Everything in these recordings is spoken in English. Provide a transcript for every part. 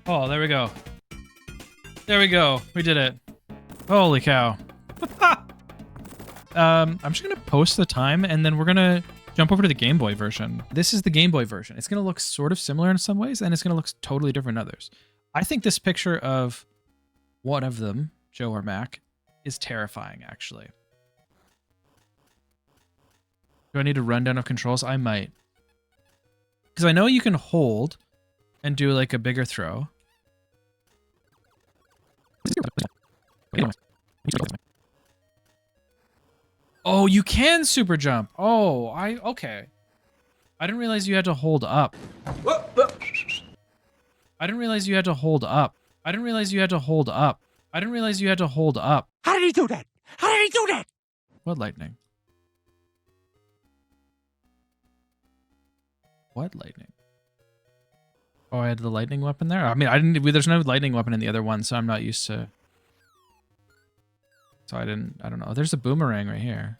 Oh, there we go. There we go. We did it. Holy cow. I'm just going to post the time, and then we're going to jump over to the Game Boy version. This is the Game Boy version. It's going to look sort of similar in some ways, and it's going to look totally different in others. I think this picture of one of them, Joe or Mac, is terrifying, actually. Do I need a rundown of controls? I might. Because I know you can hold and do like a bigger throw. Oh, you can super jump. Oh, okay. I didn't realize you had to hold up. I didn't realize you had to hold up. I didn't realize you had to hold up. I didn't realize you had to hold up. How did he do that? How did he do that? What lightning? What lightning? Oh, I had the lightning weapon there? I mean, there's no lightning weapon in the other one, so I'm not used to... So I don't know. There's a boomerang right here.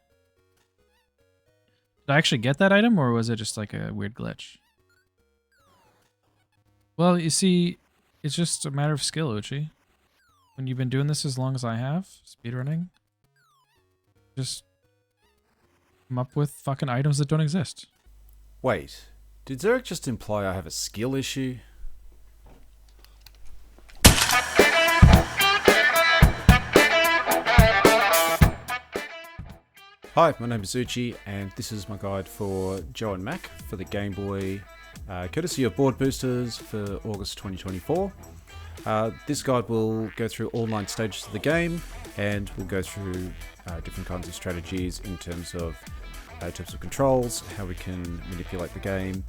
Did I actually get that item, or was it just like a weird glitch? Well, you see, it's just a matter of skill, Uchi. When you've been doing this as long as I have, speedrunning, just come up with fucking items that don't exist. Wait, did Zerek just imply I have a skill issue? Hi, my name is Uchi, and this is my guide for Joe and Mac for the Game Boy, courtesy of Board Boosters for August 2024. This guide will go through all 9 stages of the game, and we'll go through different kinds of strategies in terms of controls, how we can manipulate the game,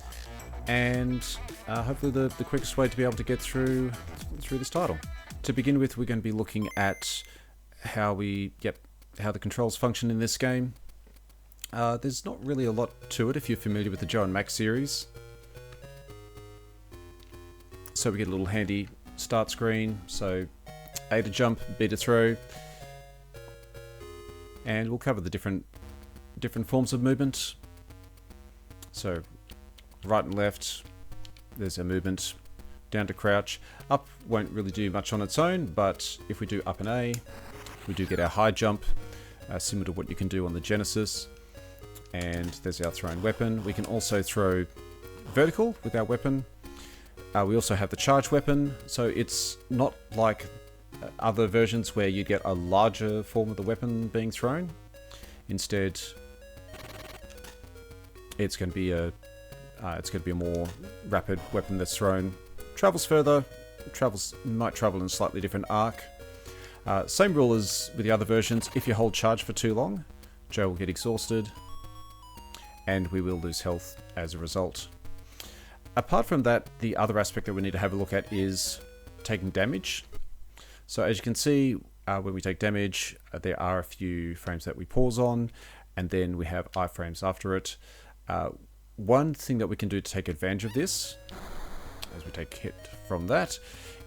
and hopefully the quickest way to be able to get through this title. To begin with, we're going to be looking at how the controls function in this game. There's not really a lot to it if you're familiar with the Joe and Mac series. So we get a little handy start screen, so A to jump, B to throw, and we'll cover the different forms of movement. So right and left, there's our movement. Down to crouch. Up won't really do much on its own, but if we do up and A, we do get our high jump, similar to what you can do on the Genesis. And there's our thrown weapon. We can also throw vertical with our weapon. We also have the charge weapon, so it's not like other versions where you get a larger form of the weapon being thrown. Instead, it's going to be a more rapid weapon that's thrown. Travels further. Might travel in a slightly different arc. Same rule as with the other versions. If you hold charge for too long, Joe will get exhausted, and we will lose health as a result. Apart from that, the other aspect that we need to have a look at is taking damage. So as you can see, when we take damage, there are a few frames that we pause on, and then we have iframes after it. One thing that we can do to take advantage of this, as we take hit from that,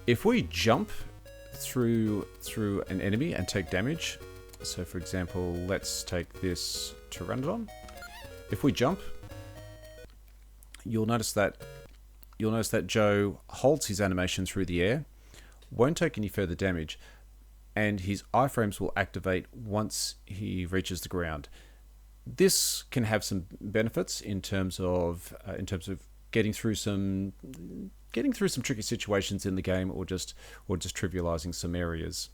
if we jump through an enemy and take damage, so for example, let's take this Pteranodon. If we jump, you'll notice that Joe holds his animation through the air, won't take any further damage, and his iframes will activate once he reaches the ground. This can have some benefits in terms of getting through some tricky situations in the game, or just trivializing some areas.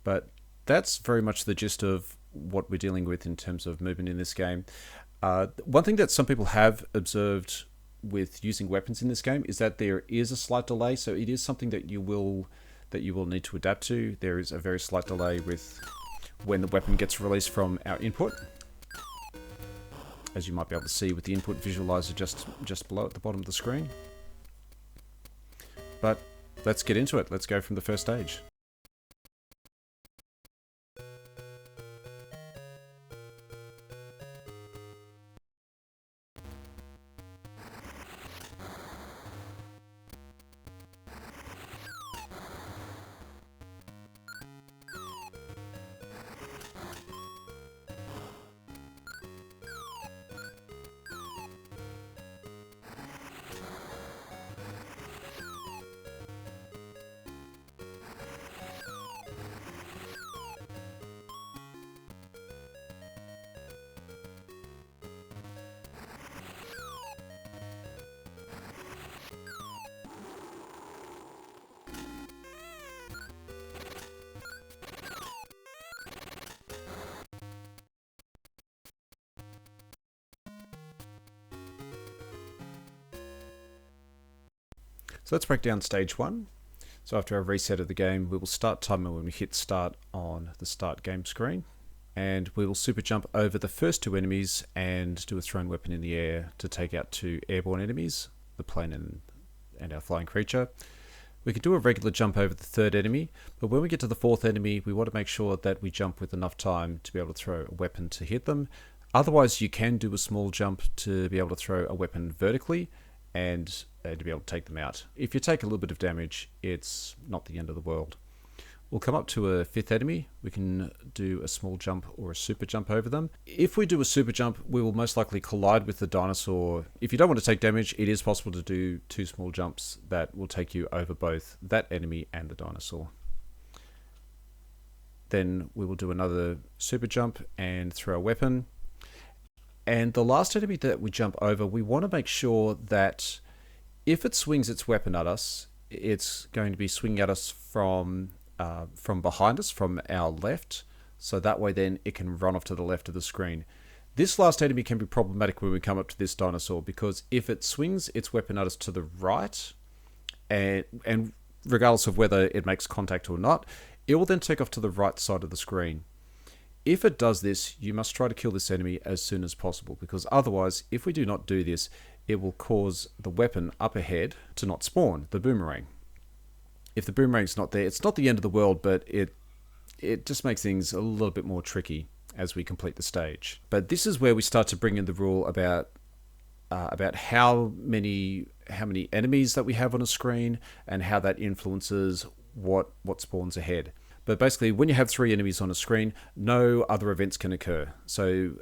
But that's very much the gist of what we're dealing with in terms of movement in this game. One thing that some people have observed with using weapons in this game is that there is a slight delay, so it is something that you will need to adapt to. There is a very slight delay with when the weapon gets released from our input, as you might be able to see with the input visualizer just below at the bottom of the screen. But let's get into it. Let's go from the first stage. So let's break down stage 1. So after our reset of the game, we will start timer when we hit start on the start game screen. And we will super jump over the first 2 enemies and do a thrown weapon in the air to take out 2 airborne enemies, the plane and our flying creature. We can do a regular jump over the 3rd enemy, but when we get to the 4th enemy, we want to make sure that we jump with enough time to be able to throw a weapon to hit them. Otherwise, you can do a small jump to be able to throw a weapon vertically and to be able to take them out. If you take a little bit of damage, it's not the end of the world. We'll come up to a 5th enemy. We can do a small jump or a super jump over them. If we do a super jump, we will most likely collide with the dinosaur. If you don't want to take damage, it is possible to do 2 small jumps that will take you over both that enemy and the dinosaur. Then we will do another super jump and throw a weapon. And the last enemy that we jump over, we want to make sure that if it swings its weapon at us, it's going to be swinging at us from behind us, from our left, so that way then it can run off to the left of the screen. This last enemy can be problematic when we come up to this dinosaur, because if it swings its weapon at us to the right, and regardless of whether it makes contact or not, it will then take off to the right side of the screen. If it does this, you must try to kill this enemy as soon as possible, because otherwise, if we do not do this, it will cause the weapon up ahead to not spawn, the boomerang. If the boomerang's not there, it's not the end of the world, but it just makes things a little bit more tricky as we complete the stage. But this is where we start to bring in the rule about how many enemies that we have on a screen and how that influences what spawns ahead. But basically, when you have 3 enemies on a screen, no other events can occur. So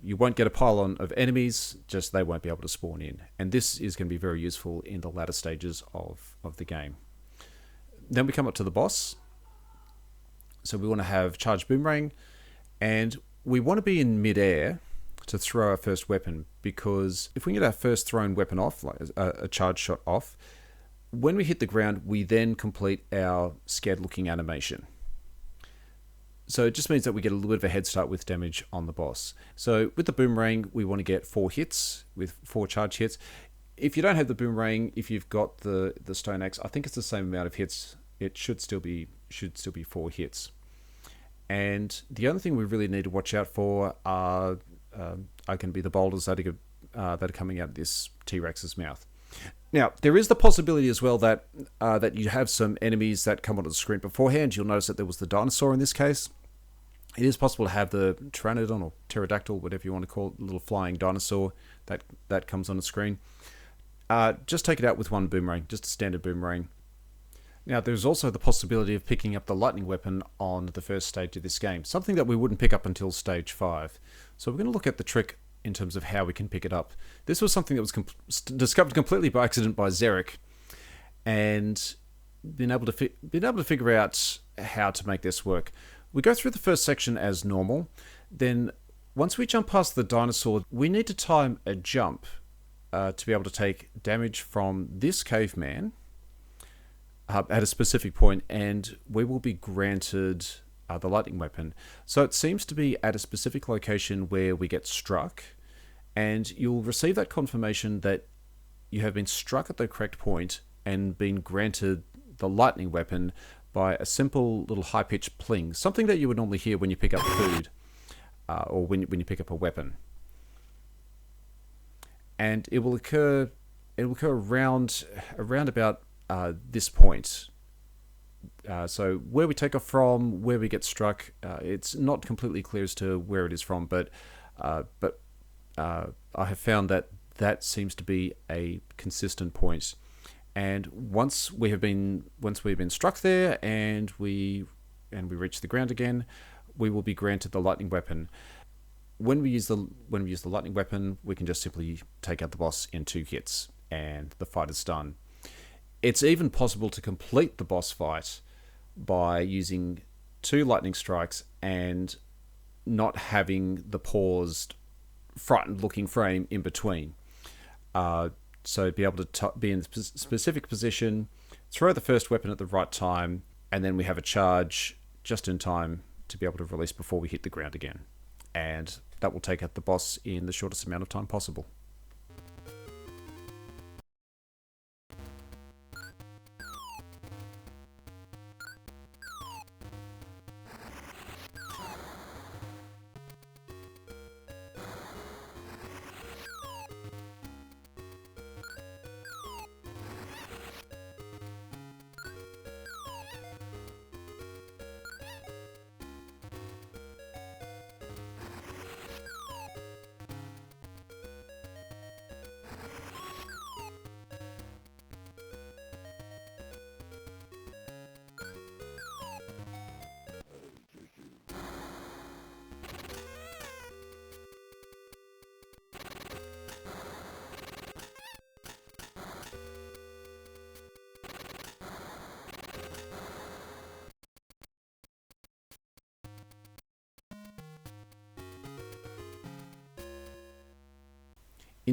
you won't get a pile-on of enemies, just they won't be able to spawn in. And this is going to be very useful in the latter stages of the game. Then we come up to the boss. So we want to have charged boomerang, and we want to be in mid-air to throw our first weapon, because if we can get our first thrown weapon off, like a charge shot off, when we hit the ground, we then complete our scared-looking animation. So it just means that we get a little bit of a head start with damage on the boss. So with the boomerang, we want to get 4 hits with 4 charge hits. If you don't have the boomerang, if you've got the stone axe, I think it's the same amount of hits. It should still be 4 hits. And the only thing we really need to watch out for are going to be the boulders that are coming out of this T-Rex's mouth. Now, there is the possibility as well that you have some enemies that come onto the screen beforehand. You'll notice that there was the dinosaur in this case. It is possible to have the pteranodon or pterodactyl, whatever you want to call it, the little flying dinosaur that comes on the screen. Just take it out with 1 boomerang, just a standard boomerang. Now, there's also the possibility of picking up the lightning weapon on the first stage of this game, something that we wouldn't pick up until stage 5. So we're going to look at the trick in terms of how we can pick it up. This was something that was discovered completely by accident by Zarek, and been able to figure out how to make this work. We go through the first section as normal. Then, once we jump past the dinosaur, we need to time a jump to be able to take damage from this caveman at a specific point, and we will be granted the lightning weapon. So it seems to be at a specific location where we get struck, and you'll receive that confirmation that you have been struck at the correct point and been granted the lightning weapon by a simple little high-pitched pling, something that you would normally hear when you pick up food or when you pick up a weapon. And it will occur around about this point. So where we take off from, where we get struck, it's not completely clear as to where it is from, but I have found that seems to be a consistent point. And once we've been struck there and we reach the ground again, we will be granted the lightning weapon. When we use the lightning weapon, we can just simply take out the boss in 2 hits, and the fight is done. It's even possible to complete the boss fight by using 2 lightning strikes and not having the paused, frightened-looking frame in between. So be able to be in a specific position, throw the first weapon at the right time, and then we have a charge just in time to be able to release before we hit the ground again. And that will take out the boss in the shortest amount of time possible.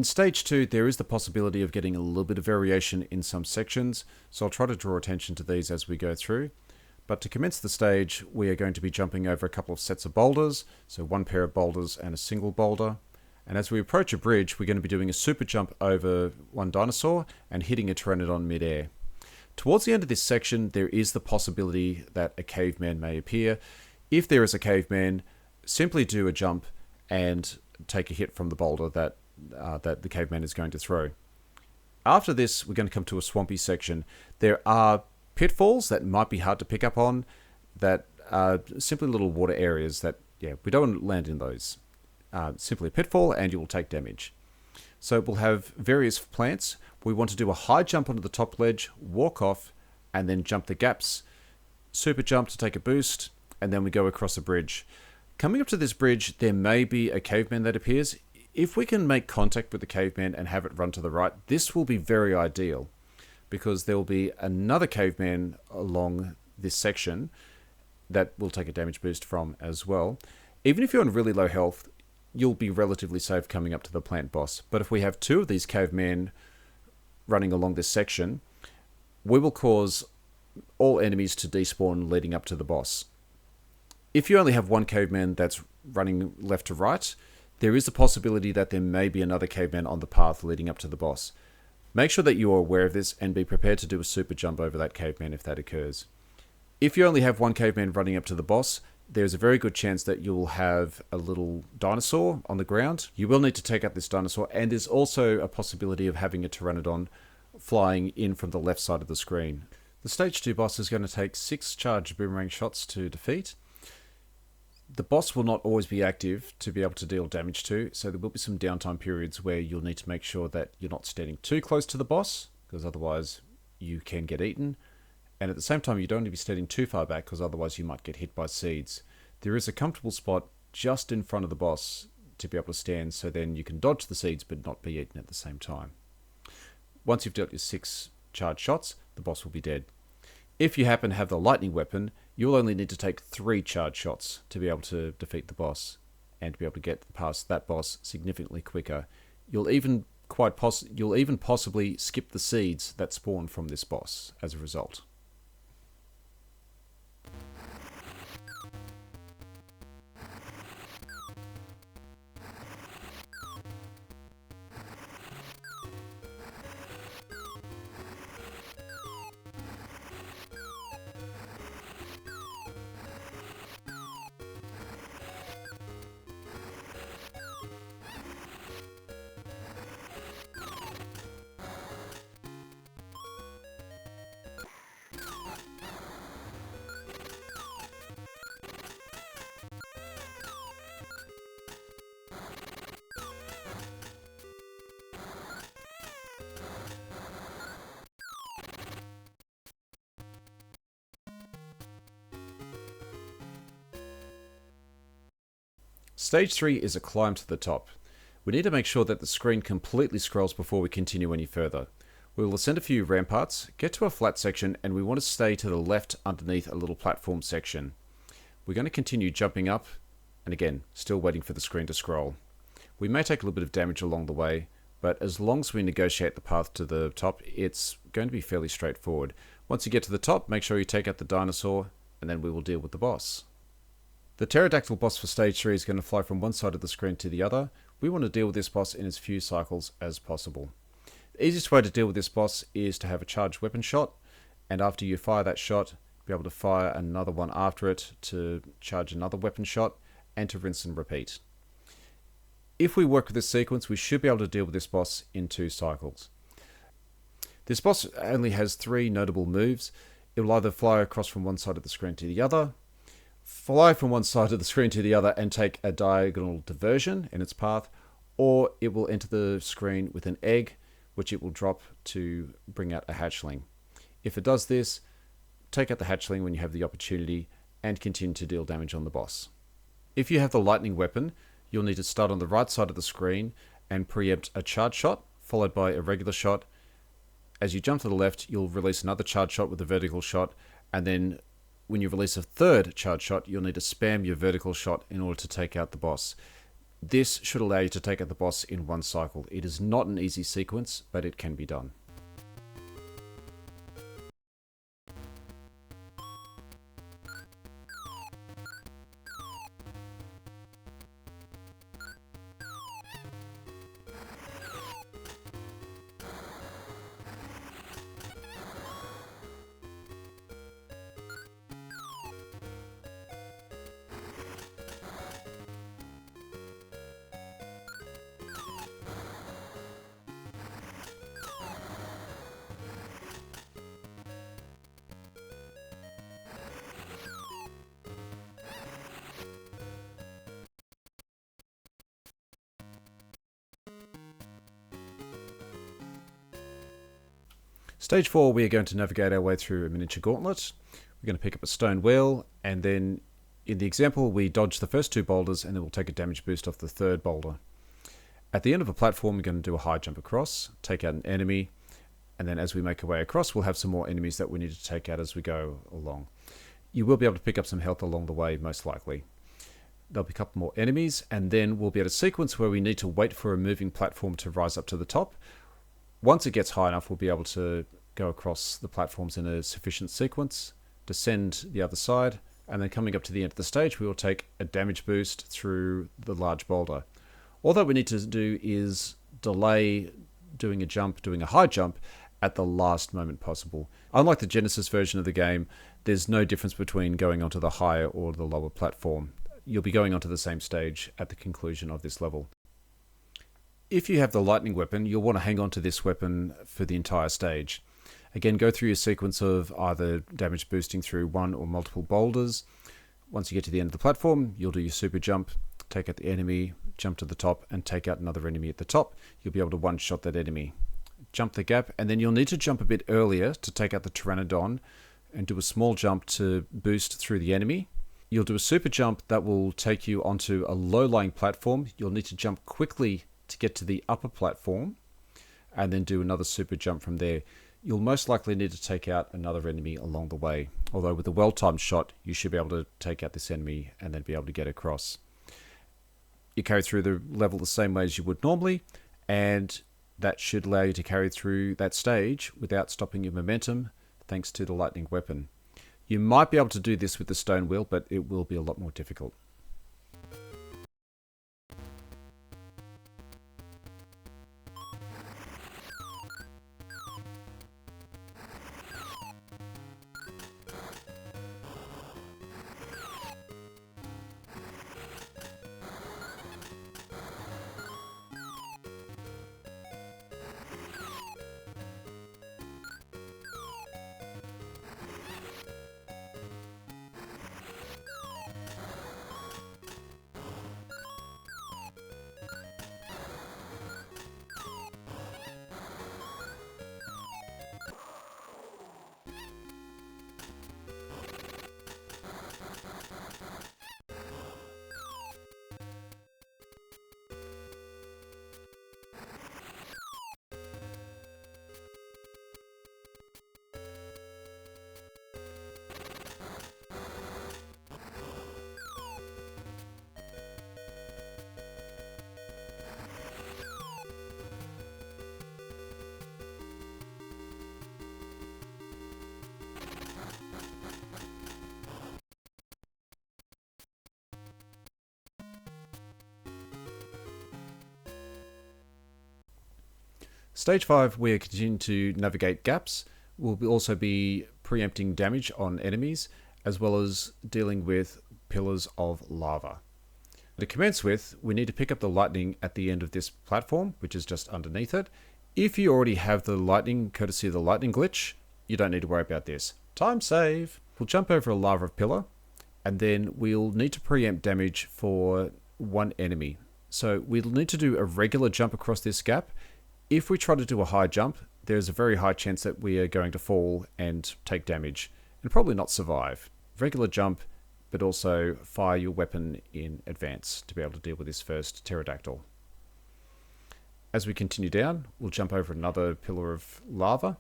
In stage 2, there is the possibility of getting a little bit of variation in some sections, so I'll try to draw attention to these as we go through. But to commence the stage, we are going to be jumping over a couple of sets of boulders, so one pair of boulders and a single boulder. And as we approach a bridge, we're going to be doing a super jump over one dinosaur and hitting a pteranodon midair. Towards the end of this section, there is the possibility that a caveman may appear. If there is a caveman, simply do a jump and take a hit from the boulder that the caveman is going to throw. After this, we're going to come to a swampy section. There are pitfalls that might be hard to pick up on, that are simply little water areas that, we don't want to land in those. Simply a pitfall and you will take damage. So we'll have various plants. We want to do a high jump onto the top ledge, walk off, and then jump the gaps. Super jump to take a boost, and then we go across the bridge. Coming up to this bridge, there may be a caveman that appears. If we can make contact with the caveman and have it run to the right, this will be very ideal, because there will be another caveman along this section that will take a damage boost from as well. Even if you're on really low health, you'll be relatively safe coming up to the plant boss. But if we have two of these cavemen running along this section, we will cause all enemies to despawn leading up to the boss. If you only have one caveman that's running left to right, there is the possibility that there may be another caveman on the path leading up to the boss. Make sure that you are aware of this and be prepared to do a super jump over that caveman if that occurs. If you only have one caveman running up to the boss, there's a very good chance that you'll have a little dinosaur on the ground. You will need to take out this dinosaur, and there's also a possibility of having a pteranodon flying in from the left side of the screen. The stage 2 boss is going to take 6 charged boomerang shots to defeat. The boss will not always be active to be able to deal damage to, so there will be some downtime periods where you'll need to make sure that you're not standing too close to the boss, because otherwise you can get eaten. And at the same time, you don't want to be standing too far back, because otherwise you might get hit by seeds. There is a comfortable spot just in front of the boss to be able to stand, so then you can dodge the seeds but not be eaten at the same time. Once you've dealt your 6 charged shots, the boss will be dead. If you happen to have the lightning weapon, you'll only need to take 3 charged shots to be able to defeat the boss, and to be able to get past that boss significantly quicker. You'll even possibly skip the seeds that spawn from this boss as a result. Stage 3 is a climb to the top. We need to make sure that the screen completely scrolls before we continue any further. We will ascend a few ramparts, get to a flat section, and we want to stay to the left underneath a little platform section. We're going to continue jumping up, and again, still waiting for the screen to scroll. We may take a little bit of damage along the way, but as long as we negotiate the path to the top, it's going to be fairly straightforward. Once you get to the top, make sure you take out the dinosaur, and then we will deal with the boss. The pterodactyl boss for stage 3 is going to fly from one side of the screen to the other. We want to deal with this boss in as few cycles as possible. The easiest way to deal with this boss is to have a charged weapon shot, and after you fire that shot, be able to fire another one after it to charge another weapon shot, and to rinse and repeat. If we work with this sequence, we should be able to deal with this boss in 2 cycles. This boss only has 3 notable moves. It will either fly across from one side of the screen to the other, fly from one side of the screen to the other and take a diagonal diversion in its path, or it will enter the screen with an egg, which it will drop to bring out a hatchling. If it does this, take out the hatchling when you have the opportunity and continue to deal damage on the boss. If you have the lightning weapon, you'll need to start on the right side of the screen and preempt a charge shot, followed by a regular shot. As you jump to the left, you'll release another charge shot with a vertical shot, and then when you release a third charge shot, you'll need to spam your vertical shot in order to take out the boss. This should allow you to take out the boss in one cycle. It is not an easy sequence, but it can be done. Stage 4, we are going to navigate our way through a miniature gauntlet. We're going to pick up a stone wheel, and then in the example, we dodge the first 2 boulders, and then we'll take a damage boost off the 3rd boulder. At the end of a platform, we're going to do a high jump across, take out an enemy, and then as we make our way across, we'll have some more enemies that we need to take out as we go along. You will be able to pick up some health along the way, most likely. There'll be a couple more enemies, and then we'll be at a sequence where we need to wait for a moving platform to rise up to the top. Once it gets high enough, we'll be able to go across the platforms in a sufficient sequence, descend the other side, and then coming up to the end of the stage, we will take a damage boost through the large boulder. All that we need to do is delay doing a high jump at the last moment possible. Unlike the Genesis version of the game, there's no difference between going onto the higher or the lower platform. You'll be going onto the same stage at the conclusion of this level. If you have the lightning weapon, you'll want to hang on to this weapon for the entire stage. Again, go through your sequence of either damage boosting through one or multiple boulders. Once you get to the end of the platform, you'll do your super jump, take out the enemy, jump to the top, and take out another enemy at the top. You'll be able to one-shot that enemy. Jump the gap, and then you'll need to jump a bit earlier to take out the Pteranodon and do a small jump to boost through the enemy. You'll do a super jump that will take you onto a low-lying platform. You'll need to jump quickly to get to the upper platform, and then do another super jump from there. You'll most likely need to take out another enemy along the way, although with a well-timed shot, you should be able to take out this enemy and then be able to get across. You carry through the level the same way as you would normally, and that should allow you to carry through that stage without stopping your momentum, thanks to the lightning weapon. You might be able to do this with the stone wheel, but it will be a lot more difficult. Stage 5, we are continuing to navigate gaps. We'll also be preempting damage on enemies, as well as dealing with pillars of lava. To commence with, we need to pick up the lightning at the end of this platform, which is just underneath it. If you already have the lightning, courtesy of the lightning glitch, you don't need to worry about this. Time save! We'll jump over a lava pillar, and then we'll need to preempt damage for one enemy. So we'll need to do a regular jump across this gap. If we try to do a high jump, there's a very high chance that we are going to fall and take damage, and probably not survive. Regular jump, but also fire your weapon in advance to be able to deal with this first pterodactyl. As we continue down, we'll jump over another pillar of lava,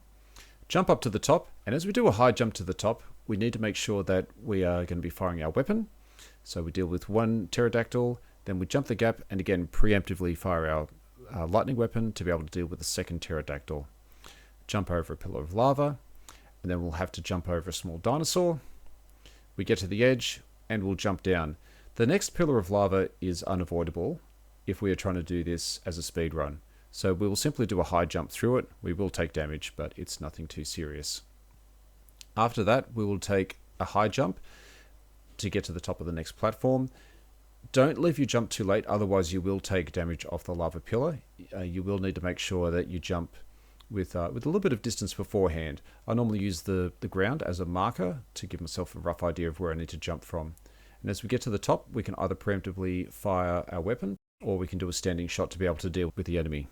jump up to the top, and as we do a high jump to the top, we need to make sure that we are going to be firing our weapon. So we deal with one pterodactyl, Then we jump the gap and again preemptively fire our lightning weapon to be able to deal with the second pterodactyl. Jump over a pillar of lava, and then we'll have to jump over a small dinosaur. We get to the edge and we'll jump down. The next pillar of lava is unavoidable if we are trying to do this as a speed run. So we will simply do a high jump through it. We will take damage, but it's nothing too serious. After that, we will take a high jump to get to the top of the next platform. Don't leave your jump too late, otherwise you will take damage off the lava pillar. You will need to make sure that you jump with a little bit of distance beforehand. I normally use the ground as a marker to give myself a rough idea of where I need to jump from. And as we get to the top, we can either preemptively fire our weapon, or we can do a standing shot to be able to deal with the enemy.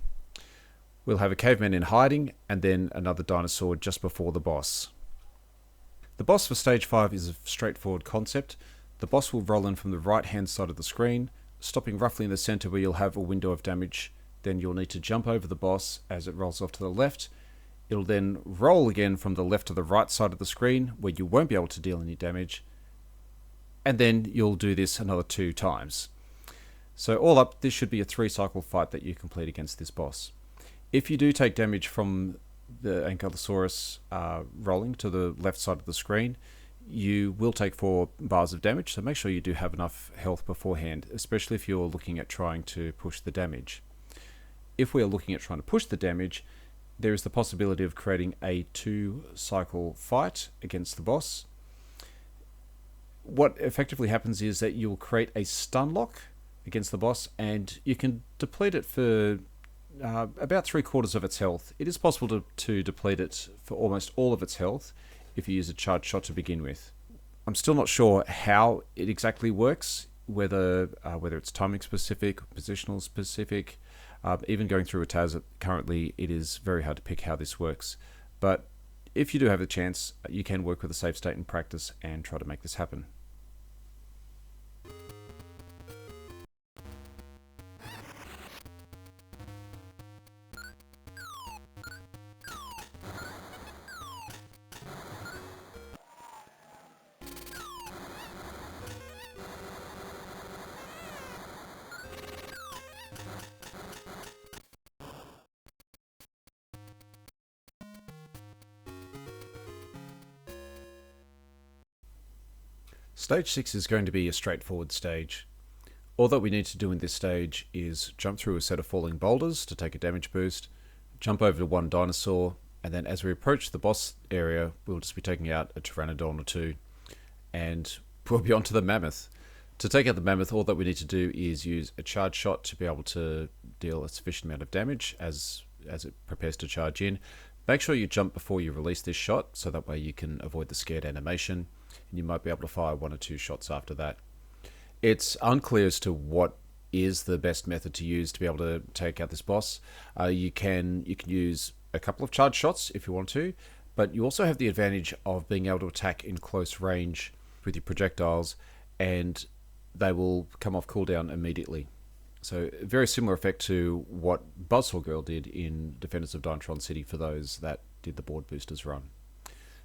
We'll have a caveman in hiding, and then another dinosaur just before the boss. The boss for stage 5 is a straightforward concept. The boss will roll in from the right hand side of the screen, stopping roughly in the center where you'll have a window of damage. Then you'll need to jump over the boss as it rolls off to the left. It'll then roll again from the left to the right side of the screen where you won't be able to deal any damage. And then you'll do this another 2 times. So all up, this should be a 3-cycle fight that you complete against this boss. If you do take damage from the Ankylosaurus rolling to the left side of the screen, you will take 4 bars of damage, so make sure you do have enough health beforehand, especially if you're looking at trying to push the damage. If we are looking at trying to push the damage, there is the possibility of creating a 2-cycle fight against the boss. What effectively happens is that you'll create a stun lock against the boss, and you can deplete it for about 3/4 of its health. It is possible to deplete it for almost all of its health if you use a charged shot to begin with. I'm still not sure how it exactly works, whether it's timing specific, positional specific. Even going through a TAS currently, it is very hard to pick how this works. But if you do have the chance, you can work with a save state in practice and try to make this happen. Stage 6 is going to be a straightforward stage. All that we need to do in this stage is jump through a set of falling boulders to take a damage boost, jump over to one dinosaur, and then as we approach the boss area, we'll just be taking out a pteranodon or 2, and we'll be on to the mammoth. To take out the mammoth, all that we need to do is use a charge shot to be able to deal a sufficient amount of damage as it prepares to charge in. Make sure you jump before you release this shot, so that way you can avoid the scared animation, and you might be able to fire 1 or 2 shots after that. It's unclear as to what is the best method to use to be able to take out this boss. You can use a couple of charge shots if you want to, but you also have the advantage of being able to attack in close range with your projectiles, and they will come off cooldown immediately. So a very similar effect to what Buzzsaw Girl did in Defenders of Dynatron City for those that did the Board Boosters run.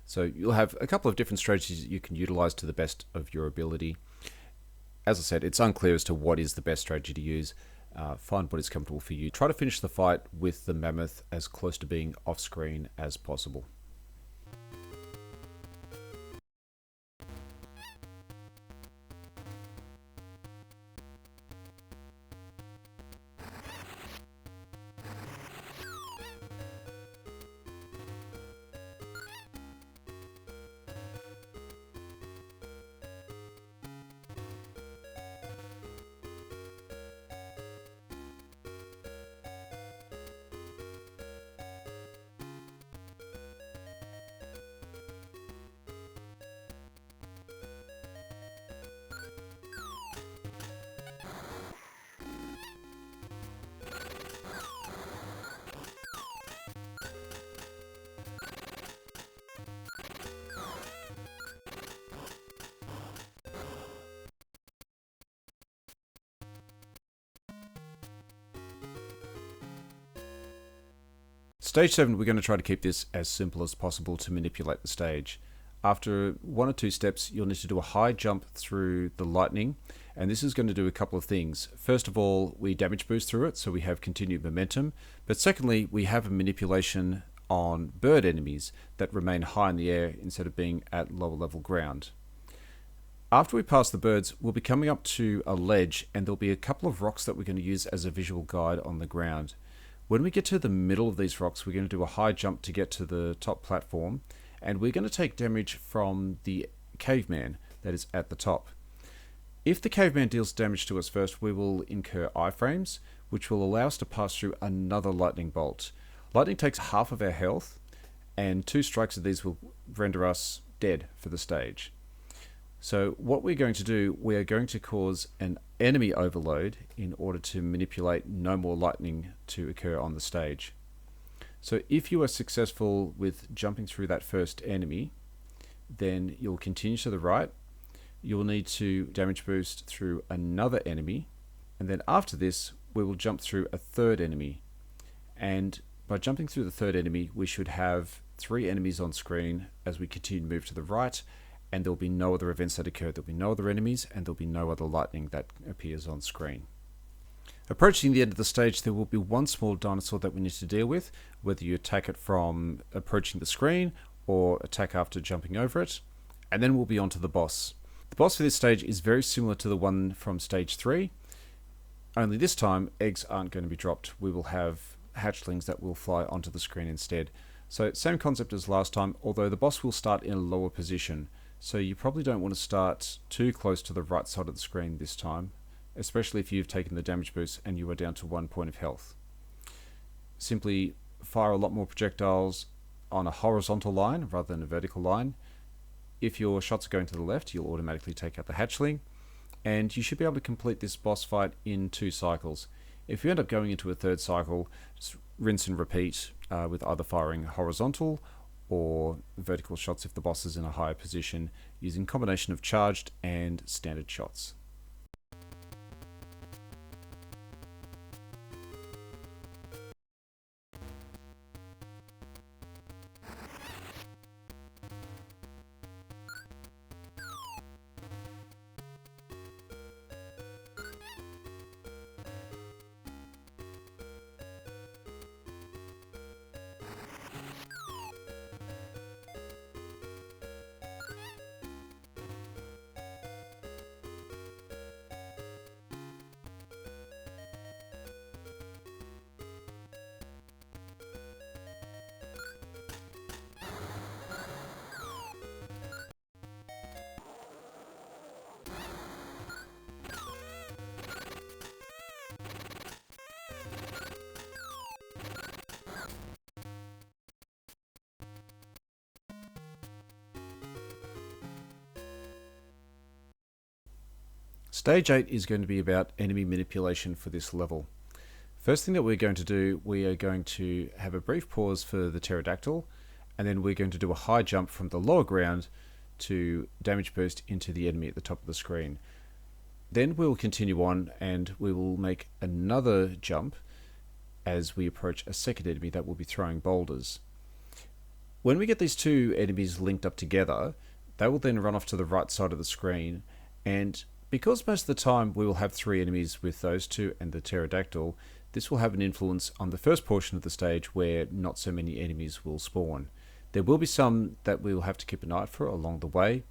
So you'll have a couple of different strategies you can utilize to the best of your ability. As I said, it's unclear as to what is the best strategy to use. Find what is comfortable for you. Try to finish the fight with the mammoth as close to being off screen as possible. Stage 7, we're going to try to keep this as simple as possible to manipulate the stage. after 1 or 2 steps, you'll need to do a high jump through the lightning, and this is going to do a couple of things. First of all, we damage boost through it, so we have continued momentum, but secondly, we have a manipulation on bird enemies that remain high in the air instead of being at lower level ground. After we pass the birds, we'll be coming up to a ledge, and there'll be a couple of rocks that we're going to use as a visual guide on the ground. When we get to the middle of these rocks, we're going to do a high jump to get to the top platform, and we're going to take damage from the caveman that is at the top. If the caveman deals damage to us first, we will incur iframes, which will allow us to pass through another lightning bolt. Lightning takes half of our health, and 2 strikes of these will render us dead for the stage. So what we're going to do, we are going to cause an enemy overload in order to manipulate no more lightning to occur on the stage. So if you are successful with jumping through that first enemy, then you'll continue to the right. You'll need to damage boost through another enemy, and then after this, we will jump through a third enemy. And by jumping through the third enemy, we should have 3 enemies on screen as we continue to move to the right, and there'll be no other events that occur. There'll be no other enemies, and there'll be no other lightning that appears on screen. Approaching the end of the stage, there will be one small dinosaur that we need to deal with, whether you attack it from approaching the screen or attack after jumping over it, and then we'll be on to the boss. The boss for this stage is very similar to the one from stage 3, only this time eggs aren't going to be dropped. We will have hatchlings that will fly onto the screen instead. So same concept as last time, although the boss will start in a lower position, so you probably don't want to start too close to the right side of the screen this time, especially if you've taken the damage boost and you are down to 1 point of health. Simply fire a lot more projectiles on a horizontal line rather than a vertical line. If your shots are going to the left, you'll automatically take out the hatchling, and you should be able to complete this boss fight in 2 cycles. If you end up going into a 3rd cycle, just rinse and repeat with either firing horizontal or vertical shots if the boss is in a higher position, using combination of charged and standard shots. Stage 8 is going to be about enemy manipulation for this level. First thing that we're going to do, we are going to have a brief pause for the pterodactyl, and then we're going to do a high jump from the lower ground to damage burst into the enemy at the top of the screen. Then we'll continue on and we will make another jump as we approach a second enemy that will be throwing boulders. When we get these 2 enemies linked up together, they will then run off to the right side of the screen, and because most of the time we will have 3 enemies with those 2 and the pterodactyl, this will have an influence on the first portion of the stage where not so many enemies will spawn. There will be some that we will have to keep an eye out for along the way.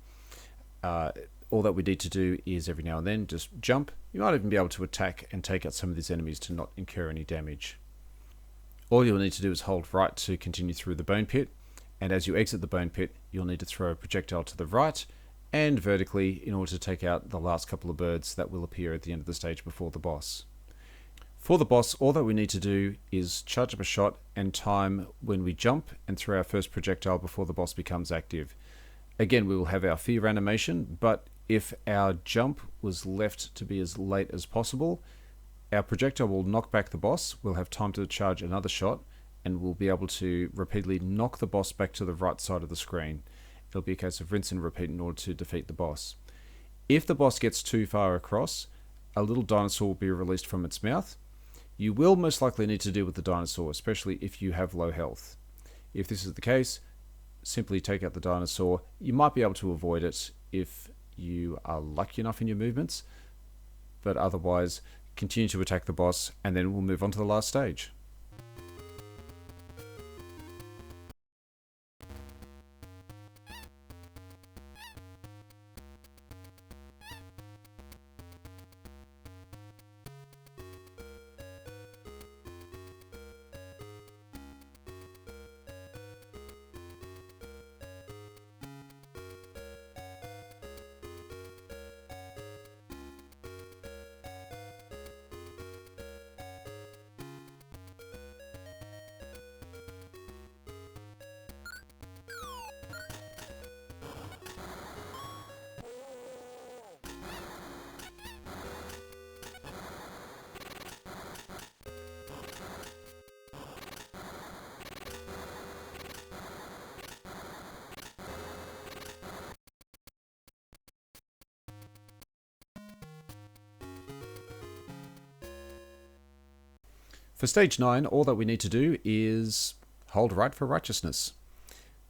All that we need to do is every now and then just jump. You might even be able to attack and take out some of these enemies to not incur any damage. All you'll need to do is hold right to continue through the bone pit, and as you exit the bone pit, you'll need to throw a projectile to the right and vertically in order to take out the last couple of birds that will appear at the end of the stage before the boss. For the boss, all that we need to do is charge up a shot and time when we jump and throw our first projectile before the boss becomes active. Again, we will have our fear animation, but if our jump was left to be as late as possible, our projectile will knock back the boss, we'll have time to charge another shot, and we'll be able to repeatedly knock the boss back to the right side of the screen. It'll be a case of rinse and repeat in order to defeat the boss. If the boss gets too far across, a little dinosaur will be released from its mouth. You will most likely need to deal with the dinosaur, especially if you have low health. If this is the case, simply take out the dinosaur. You might be able to avoid it if you are lucky enough in your movements, but otherwise continue to attack the boss, and then we'll move on to the last stage. For stage 9, all that we need to do is hold right for righteousness.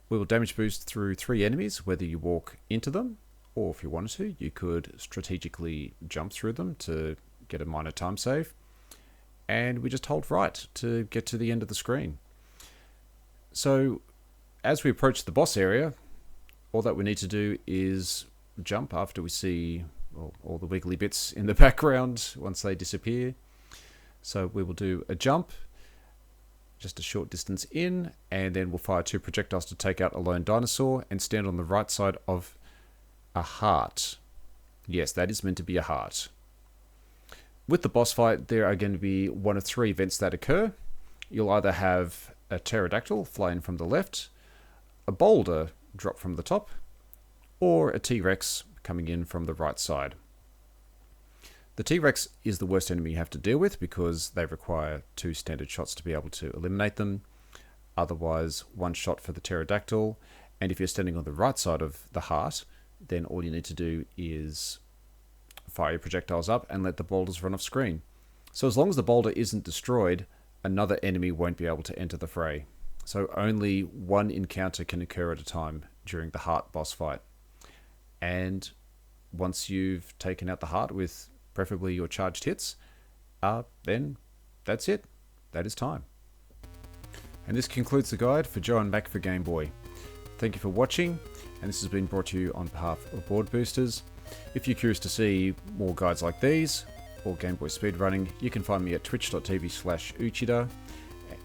We will damage boost through 3 enemies, whether you walk into them, or if you wanted to, you could strategically jump through them to get a minor time save. And we just hold right to get to the end of the screen. So, as we approach the boss area, all that we need to do is jump after we see all the wiggly bits in the background once they disappear. So we will do a jump, just a short distance in, and then we'll fire 2 projectiles to take out a lone dinosaur and stand on the right side of a heart. Yes, that is meant to be a heart. With the boss fight, there are going to be one of 3 events that occur. You'll either have a pterodactyl fly in from the left, a boulder drop from the top, or a T-Rex coming in from the right side. The T-Rex is the worst enemy you have to deal with because they require 2 standard shots to be able to eliminate them. Otherwise, 1 shot for the pterodactyl. And if you're standing on the right side of the heart, then all you need to do is fire your projectiles up and let the boulders run off screen. So as long as the boulder isn't destroyed, another enemy won't be able to enter the fray. So only 1 encounter can occur at a time during the heart boss fight. And once you've taken out the heart with preferably your charged hits, then that's it. That is time. And this concludes the guide for Joe and Mac for Game Boy. Thank you for watching, and this has been brought to you on behalf of Board Boosters. If you're curious to see more guides like these, or Game Boy speedrunning, you can find me at twitch.tv/Uchida,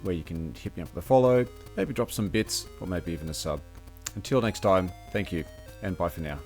where you can hit me up with a follow, maybe drop some bits, or maybe even a sub. Until next time, thank you, and bye for now.